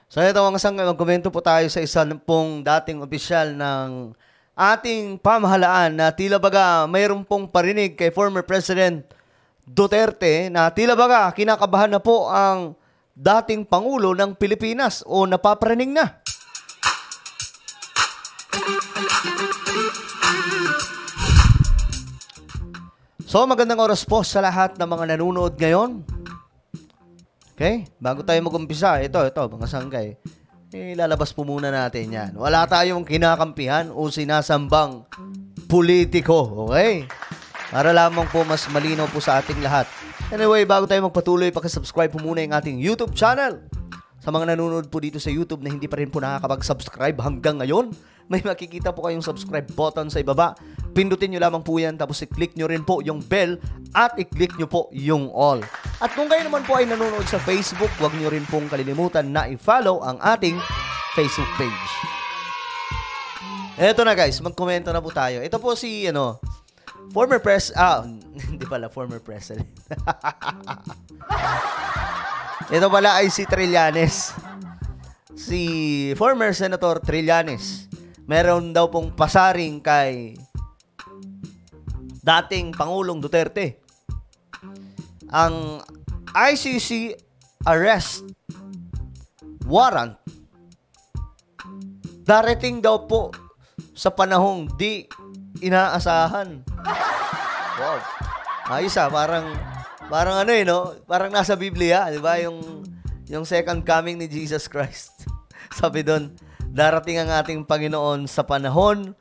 So ito mga sangay, magkomento po tayo sa isa pong dating opisyal ng ating pamahalaan na tila baga mayroon pong parinig kay former President Duterte na tila baga kinakabahan na po ang dating Pangulo ng Pilipinas o napaparinig na. So magandang oras po sa lahat ng mga nanonood ngayon. Okay? Bago tayo mag-umpisa, ito, mga sanggay. Lalabas po muna natin yan. Wala tayong kinakampihan o sinasambang politiko. Okay? Para lamang po mas malinaw po sa ating lahat. Anyway, bago tayo magpatuloy, pakisubscribe po muna yung ating YouTube channel. Sa mga nanonood po dito sa YouTube na hindi pa rin po nakakapag-subscribe hanggang ngayon, may makikita po kayong subscribe button sa ibaba. Pindutin nyo lamang po yan, tapos i-click nyo rin po yung bell at i-click nyo po yung all. At kung kayo naman po ay nanonood sa Facebook, huwag nyo rin pong kalilimutan na i-follow ang ating Facebook page. Eto na guys, mag-komento na po tayo. Ito po si, former hindi pala former president. Ito pala ay si Trillanes. Si former Senator Trillanes. Meron daw pong pasaring kay dating Pangulong Duterte. Ang ICC arrest warrant darating daw po sa panahong di inaasahan. Wow. Ayos parang parang nasa Biblia, di ba? Yung second coming ni Jesus Christ. Sabi doon, darating ang ating Panginoon sa panahon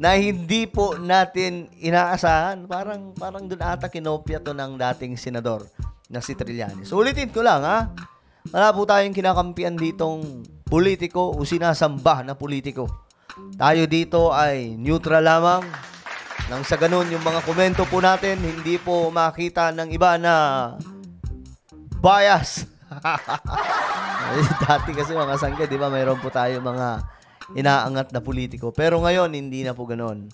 na hindi po natin inaasahan. Parang doon ata kinopya to ng dating senador na si Trillanes. So, ulitin ko lang, ha? Wala po tayong kinakampihan ditong politiko o sinasamba na politiko. Tayo dito ay neutral lamang. Nang sa ganun, yung mga komento po natin, hindi po makita ng iba na bias. Dati kasi mga sangke, di ba, mayroon po tayo mga inaangat na politiko. Pero ngayon, hindi na po ganoon.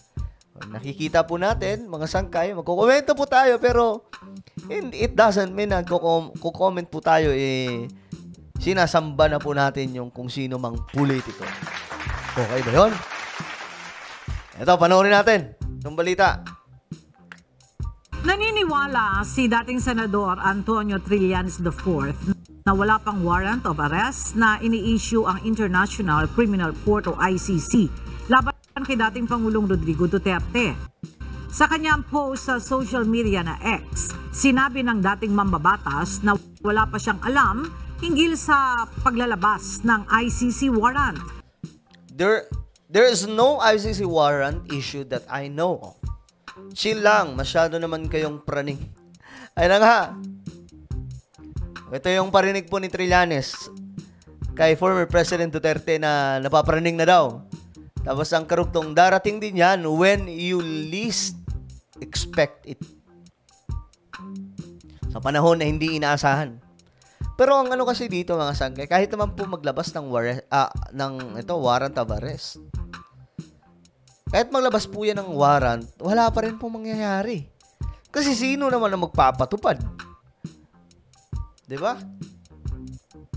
Nakikita po natin, mga sangkay, magkukomento po tayo, pero it doesn't mean na kukomment po tayo, sinasamba na po natin yung kung sino mang politiko. Okay ba yun? Ito, panoorin natin itong balita. Naniniwala si dating Senador Antonio Trillanes IV na wala pang warrant of arrest na ini-issue ang International Criminal Court o ICC laban kay dating Pangulong Rodrigo Duterte. Sa kanyang post sa social media na X, sinabi ng dating mambabatas na wala pa siyang alam hinggil sa paglalabas ng ICC warrant. There is no ICC warrant issued that I know of. Chill lang, masyado naman kayong praning. Ay na nga. Ito yung parinig po ni Trillanes kay former President Duterte na napapraning na daw. Tapos ang karugtong, darating din yan when you least expect it. Sa panahon na hindi inaasahan. Pero ang kasi dito mga sangkay, kahit naman po maglabas ng warrant of arrest. Kahit maglabas po yan ng warrant, wala pa rin po mangyayari. Kasi sino naman ang magpapatupad? Diba?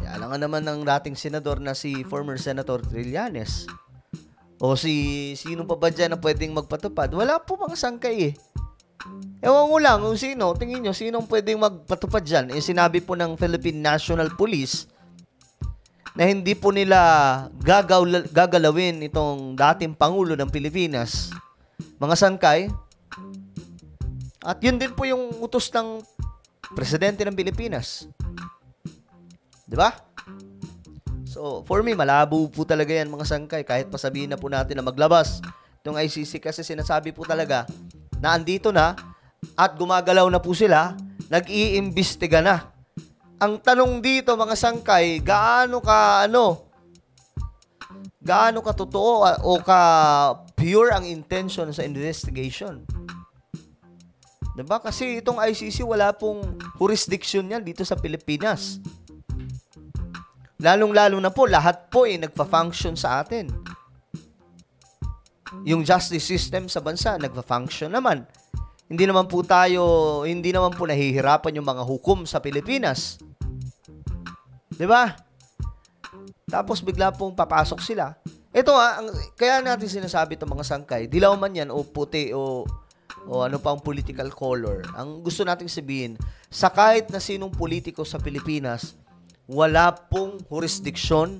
Alam nga naman ng dating senador na si former Senator Trillanes. O sino pa ba dyan na pwedeng magpatupad? Wala po mga sangkay Ewan ko lang kung sino. Tingin nyo, sinong pwedeng magpatupad dyan? Sinabi po ng Philippine National Police na hindi po nila gagalawin itong dating Pangulo ng Pilipinas, mga sangkay. At yun din po yung utos ng Presidente ng Pilipinas. Di ba? So, for me, malabo po talaga yan, mga sangkay. Kahit pasabihin na po natin na maglabas itong ICC kasi sinasabi po talaga na andito na at gumagalaw na po sila, nag-iimbestiga na. Ang tanong dito mga sangkay, gaano ka totoo o ka pure ang intention sa investigation? Diba? Kasi itong ICC wala pong jurisdiction yan dito sa Pilipinas. Lalong-lalo na po, lahat po nagpa-function sa atin. Yung justice system sa bansa, nagpa-function naman. Hindi naman po nahihirapan yung mga hukom sa Pilipinas. Diba? Tapos bigla pong papasok sila. Ito kaya natin sinasabi itong mga sangkay, dilaw man yan o puti o ano pang political color. Ang gusto nating sabihin, sa kahit na sinong politiko sa Pilipinas, wala pong jurisdiction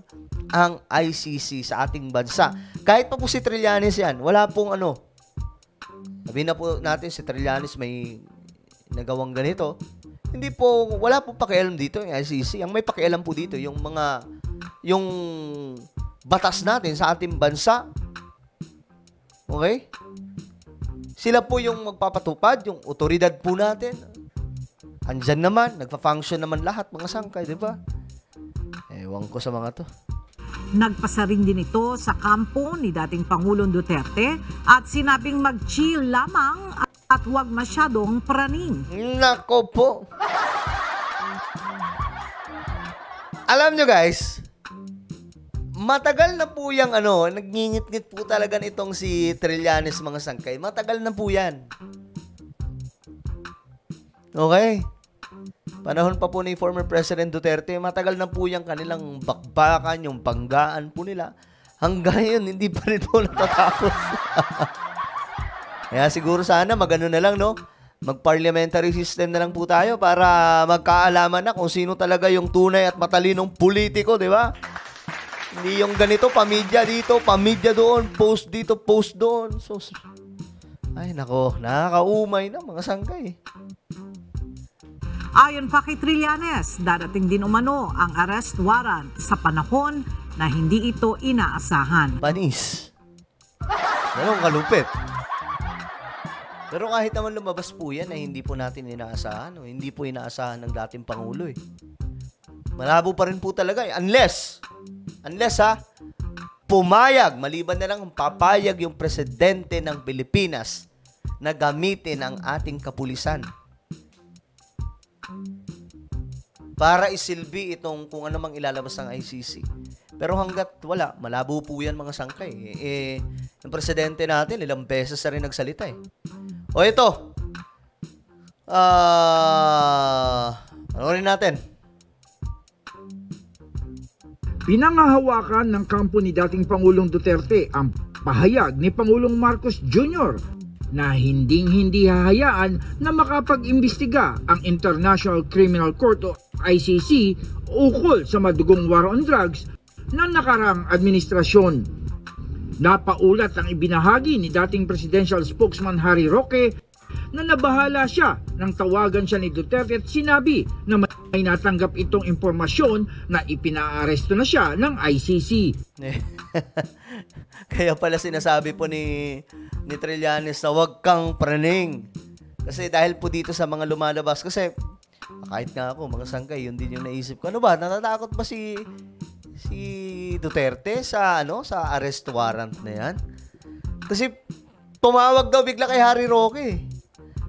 ang ICC sa ating bansa. Kahit pa po si Trillanes yan, wala pong sabihin na po natin si Trillanes may nagawang ganito. Wala po pakialam dito yung ICC. Ang may pakialam po dito, yung batas natin sa ating bansa. Okay? Sila po yung magpapatupad, yung otoridad po natin. Andyan naman, nagpa-function naman lahat, mga sangkay, di ba? Ewan ko sa mga to. Nagpasa rin din ito sa kampo ni dating Pangulong Duterte at sinabing mag-chill lamang at huwag masyadong praning. Nako po. Alam nyo guys, matagal na po yung nagngingit-ngit po talaga nitong si Trillanes, mga sangkay. Matagal na po yan. Okay? Panahon pa po ni former President Duterte, matagal na po yung kanilang bakbakan, yung banggaan po nila. Hanggang ngayon, hindi pa rin po natatapos. Kaya siguro sana magano na lang, no? Mag-parliamentary system na lang po tayo para magkaalaman na kung sino talaga yung tunay at matalinong politiko, di ba? Hindi yung ganito, pamidya dito, pamidya doon, post dito, post doon. So, ay nako, nakakaumay na mga sangkay. Ayon pa kay Trillanes, darating din umano ang arrest warrant sa panahon na hindi ito inaasahan. Panis. Ganun kalupit. Pero kahit naman lumabas po yan, hindi po natin inaasahan. Hindi po inaasahan ng dating Pangulo. Malabo pa rin po talaga. Unless pumayag, maliban na lang papayag yung presidente ng Pilipinas na gamitin ang ating kapulisan para isilbi itong kung ano mang ilalabas ng ICC. Pero hanggat wala, malabo po yan mga sangkay. Yung presidente natin, ilang beses na rin nagsalita. O ito, ano rin natin? Pinangahawakan ng kampo ni dating Pangulong Duterte ang pahayag ni Pangulong Marcos Jr. na hinding-hindi hahayaan na makapag-imbestiga ang International Criminal Court o ICC ukol sa madugong war on drugs ng nakarang administrasyon. Napaulat ang ibinahagi ni dating presidential spokesman Harry Roque na nabahala siya nang tawagan siya ni Duterte at sinabi na may natanggap itong impormasyon na ipinaaresto na siya ng ICC. Kaya pala sinasabi po ni Trillanes na huwag kang praning. Kasi dahil po dito sa mga lumalabas, kasi kahit nga ako, mga sangkay, yun din yung naisip ko. Ano ba, natatakot ba si Duterte sa arrest warrant na yan? Kasi tumawag daw bigla kay Harry Roque.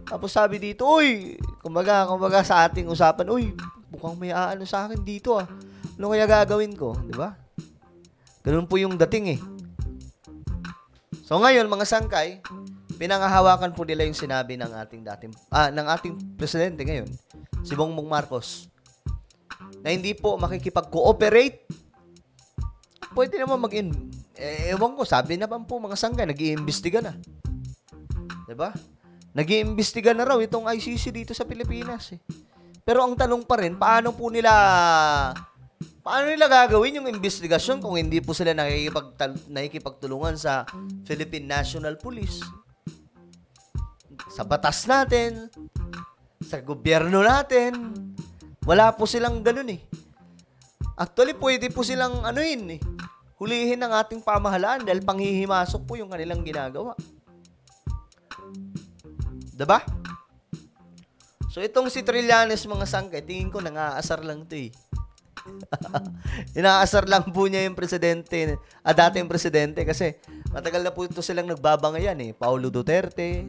Tapos sabi dito, uy, kumbaga sa ating usapan, uy, mukhang may sa akin dito ah. Ano kaya gagawin ko? Di ba? Ganun po yung dating So ngayon, mga sangkay, pinangahawakan po nila yung sinabi ng ating presidente ngayon, si Bongbong Marcos, na hindi po makikipag-cooperate. Pwede naman ewan ko, sabi naman po mga sangkay, nag-iimbestiga na. Diba? Nag-iimbestiga na raw itong ICC dito sa Pilipinas. Pero ang tanong pa rin, paano nila gagawin yung investigasyon kung hindi po sila nakikipagtulungan sa Philippine National Police? Sa batas natin, sa gobyerno natin, wala po silang ganun Actually, pwede po silang hulihin ng ating pamahalaan dahil panghihimasok po yung kanilang ginagawa. Diba? So, itong si Trillanes, mga sangkay, tingin ko nangaasar lang ito Inaasar lang po niya yung presidente, dating presidente, kasi matagal na po ito silang nagbabangayan Paulo Duterte,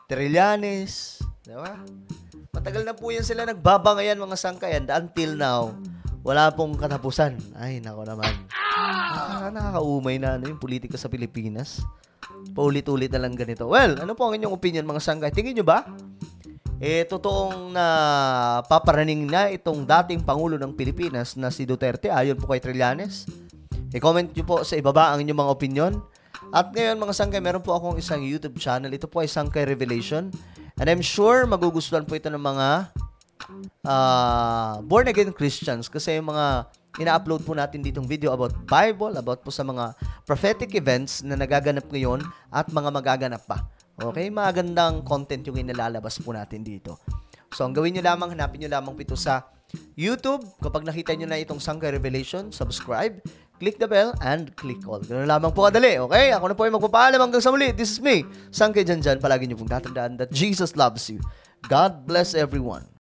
Trillanes, diba? Matagal na po yan sila nagbabangayan, mga sangkay, and until now, wala pong katapusan. Ay, nako naman. Nakakaumay na yung politika sa Pilipinas. Paulit-ulit na lang ganito. Well, ano po ang inyong opinion, mga sangkay? Tingin nyo ba? totoong na paparaning na itong dating Pangulo ng Pilipinas na si Duterte ayon po kay Trillanes? I-comment nyo po sa ibaba ang inyong mga opinion. At ngayon mga sangkay, meron po akong isang YouTube channel. Ito po ay Sangkay Revelation. And I'm sure magugustuhan po ito ng mga born again Christians kasi yung mga ina-upload po natin ditong video about Bible, about po sa mga prophetic events na nagaganap ngayon at mga magaganap pa. Okay? Magandang content yung inilalabas po natin dito. So, ang gawin nyo lamang, hanapin nyo lamang ito sa YouTube. Kapag nakita nyo na itong Sangkay Revelation, subscribe, click the bell, and click all. Ganun lamang po kadali. Okay? Ako na po ay magpapaalam hanggang sa muli. This is me, Sangkay Janjan. Palagi nyo pong tatandaan that Jesus loves you. God bless everyone.